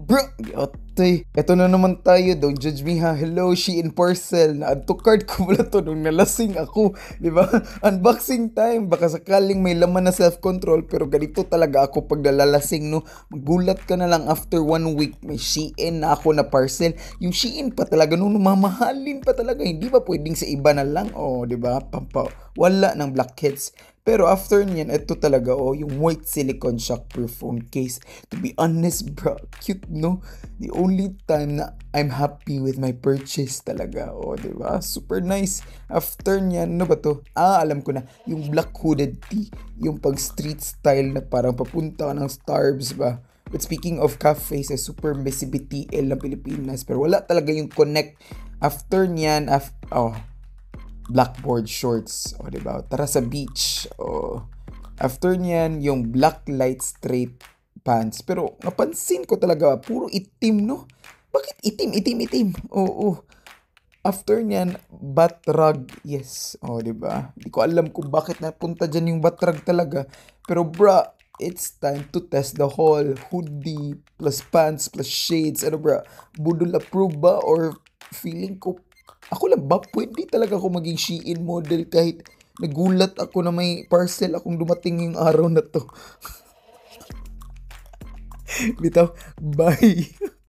Bro, otoy. Eto na naman tayo. Don't judge me ha. Hello, Shein Parcel. Na-add to cart ko wala to nung nalasing ako. Di ba? Unboxing time. Baka sakaling may laman na self-control. Pero ganito talaga ako pag nalalasing, no? Magulat ka na lang after 1 week. May Shein na ako na parcel. Yung Shein pa talaga, no? Mamahalin pa talaga. Hindi ba pwedeng sa iba na lang? Oh, di ba? Wala ng blackheads. Pero after niyan, ito talaga, oh, yung white silicone shockproof phone case. To be honest, bro, cute, no? The only time na I'm happy with my purchase talaga, oh, di ba? Super nice. After niyan, ano ba to? Alam ko na, yung black hooded tee, yung pag street style na parang papunta ka ng Starbs ba? But speaking of cafes, ay super busy BTL ng Pilipinas, pero wala talaga yung connect. After niyan, blackboard shorts, o diba? Tara sa beach, o. After niyan, yung black light straight pants. Pero napansin ko talaga, puro itim, no? Bakit itim, itim, itim? Oo. After niyan, batrag. Yes, o diba? Hindi ko alam kung bakit napunta dyan yung batrag talaga. Pero bra, it's time to test the whole hoodie plus pants plus shades. Ano bra? Budol approve ba? Or feeling ko ako lang ba? Pwede talaga ako maging Shein model kahit nagulat ako na may parcel akong dumating yung araw na to. Bitaw, bye!